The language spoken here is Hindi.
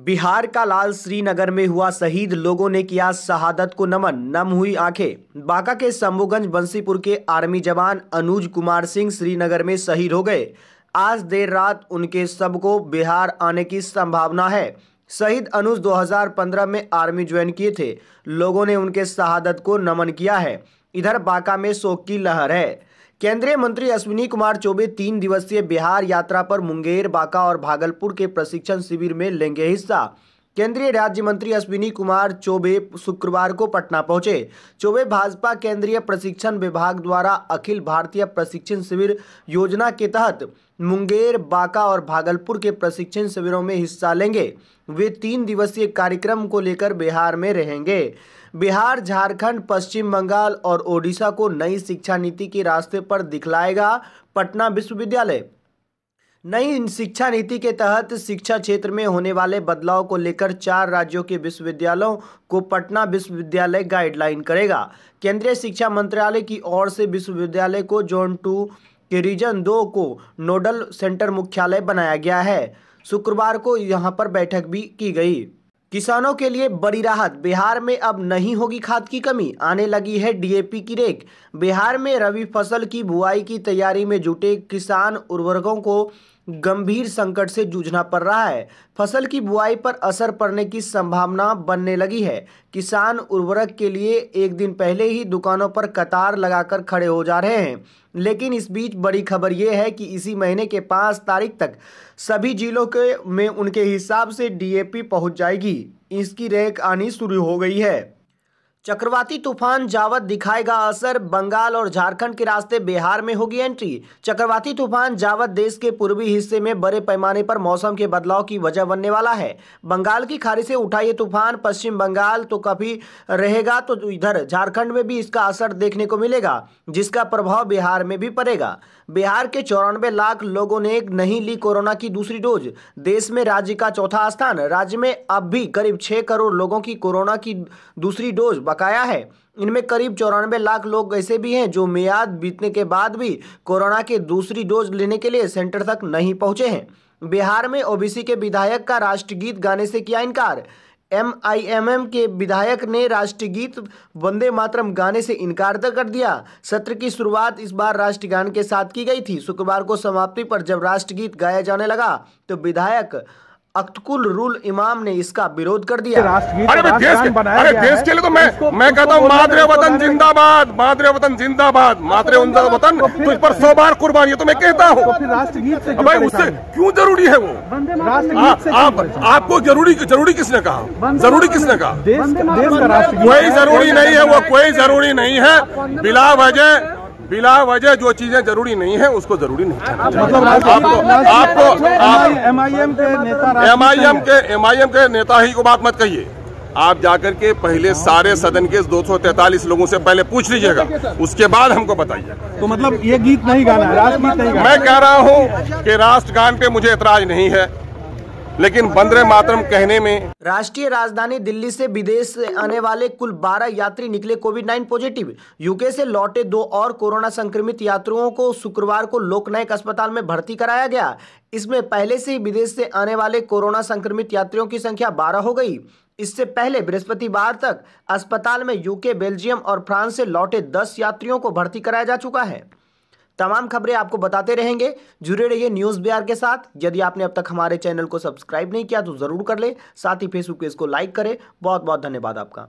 बिहार का लाल श्रीनगर में हुआ शहीद, लोगों ने किया शहादत को नमन, नम हुई आंखें। बांका के शंभूगंज बंसीपुर के आर्मी जवान अनुज कुमार सिंह श्रीनगर में शहीद हो गए। आज देर रात उनके शव को बिहार आने की संभावना है। शहीद अनुज 2015 में आर्मी ज्वाइन किए थे। लोगों ने उनके शहादत को नमन किया है। इधर बांका में शोक की लहर है। केंद्रीय मंत्री अश्विनी कुमार चौबे 3 दिवसीय बिहार यात्रा पर मुंगेर, बांका और भागलपुर के प्रशिक्षण शिविर में लेंगे हिस्सा। केंद्रीय राज्य मंत्री अश्विनी कुमार चौबे शुक्रवार को पटना पहुंचे। चौबे भाजपा केंद्रीय प्रशिक्षण विभाग द्वारा अखिल भारतीय प्रशिक्षण शिविर योजना के तहत मुंगेर, बांका और भागलपुर के प्रशिक्षण शिविरों में हिस्सा लेंगे। वे 3 दिवसीय कार्यक्रम को लेकर बिहार में रहेंगे। बिहार, झारखंड, पश्चिम बंगाल और ओडिशा को नई शिक्षा नीति के रास्ते पर दिखलाएगा पटना विश्वविद्यालय। नई शिक्षा नीति के तहत शिक्षा क्षेत्र में होने वाले बदलाव को लेकर 4 राज्यों के विश्वविद्यालयों को पटना विश्वविद्यालय गाइडलाइन करेगा। केंद्रीय शिक्षा मंत्रालय की ओर से विश्वविद्यालय को जोन 2 के रीजन 2 को नोडल सेंटर मुख्यालय बनाया गया है। शुक्रवार को यहां पर बैठक भी की गई। किसानों के लिए बड़ी राहत, बिहार में अब नहीं होगी खाद की कमी, आने लगी है डीएपी की रेक। बिहार में रबी फसल की बुआई की तैयारी में जुटे किसान उर्वरकों को गंभीर संकट से जूझना पड़ रहा है। फसल की बुआई पर असर पड़ने की संभावना बनने लगी है। किसान उर्वरक के लिए एक दिन पहले ही दुकानों पर कतार लगाकर खड़े हो जा रहे हैं। लेकिन इस बीच बड़ी खबर यह है कि इसी महीने के 5 तारीख तक सभी जिलों के में उनके हिसाब से डीएपी पहुंच जाएगी। इसकी रैंक आनी शुरू हो गई है। चक्रवाती तूफान जावद दिखाएगा असर, बंगाल और झारखंड के रास्ते बिहार में होगी एंट्री। चक्रवाती तूफान जावद देश के पूर्वी हिस्से में बड़े पैमाने पर मौसम के बदलाव की वजह बनने वाला है। बंगाल की खाड़ी से उठा ये तूफान पश्चिम बंगाल तो काफी रहेगा, तो इधर झारखंड में भी इसका असर देखने को मिलेगा, जिसका प्रभाव बिहार में भी पड़ेगा। बिहार के 94 लाख लोगों ने नहीं ली कोरोना की दूसरी डोज। देश में राज्य का चौथा स्थान। राज्य में अब भी करीब 6 करोड़ लोगों की कोरोना की दूसरी डोज बकाया है। इनमें करीब 94 लाख लोग ऐसे भी हैं जो मियाद बीतने के बाद भी कोरोना के दूसरी डोज लेने के लिए सेंटर तक नहीं पहुंचे हैं। बिहार में ओबीसी के विधायक का राष्ट्रगीत गाने से किया इनकार। एमआईएम के विधायक ने राष्ट्रगीत वंदे मातरम गाने से इनकार कर दिया। सत्र की शुरुआत इस बार राष्ट्रगान के साथ की गई थी। शुक्रवार को समाप्ति पर जब राष्ट्रगीत गाया जाने लगा तो विधायक अख्तकुल रुल इमाम ने इसका विरोध कर दिया। अरे देश के लिए तो मैं कहता हूँ मादरे वतन जिंदाबाद, मादरे वतन जिंदाबाद, मादरे वतन तुझ पर 100 बार कुर्बानी है तो मैं कहता हूँ। भाई उससे क्यों जरूरी है वो? आपको जरूरी किसने कहा? जरूरी किसने कहा? कोई जरूरी नहीं है, वो कोई जरूरी नहीं है। बिला वजह जो चीजें जरूरी नहीं है उसको जरूरी नहीं है। मतलब आपको एमआईएम के नेता ही को बात मत कहिए। आप जाकर के पहले सारे सदन के 243 लोगों से पहले पूछ लीजिएगा, उसके बाद हमको बताइए। तो मतलब ये गीत नहीं गाना है, राष्ट्रगीत नहीं गाना। मैं कह रहा हूँ कि राष्ट्रगान पे मुझे एतराज नहीं है, लेकिन वंदे मातरम कहने में। राष्ट्रीय राजधानी दिल्ली से विदेश से आने वाले कुल 12 यात्री निकले कोविड-19 पॉजिटिव। यूके से लौटे 2 और कोरोना संक्रमित यात्रियों को शुक्रवार को लोकनायक अस्पताल में भर्ती कराया गया। इसमें पहले से ही विदेश से आने वाले कोरोना संक्रमित यात्रियों की संख्या 12 हो गई। इससे पहले बृहस्पतिवार तक अस्पताल में यूके, बेल्जियम और फ्रांस से लौटे 10 यात्रियों को भर्ती कराया जा चुका है। तमाम खबरें आपको बताते रहेंगे। जुड़े रहिए न्यूज़ बिहार के साथ। यदि आपने अब तक हमारे चैनल को सब्सक्राइब नहीं किया तो जरूर कर ले। साथ ही फेसबुक पेज को लाइक करें। बहुत बहुत धन्यवाद आपका।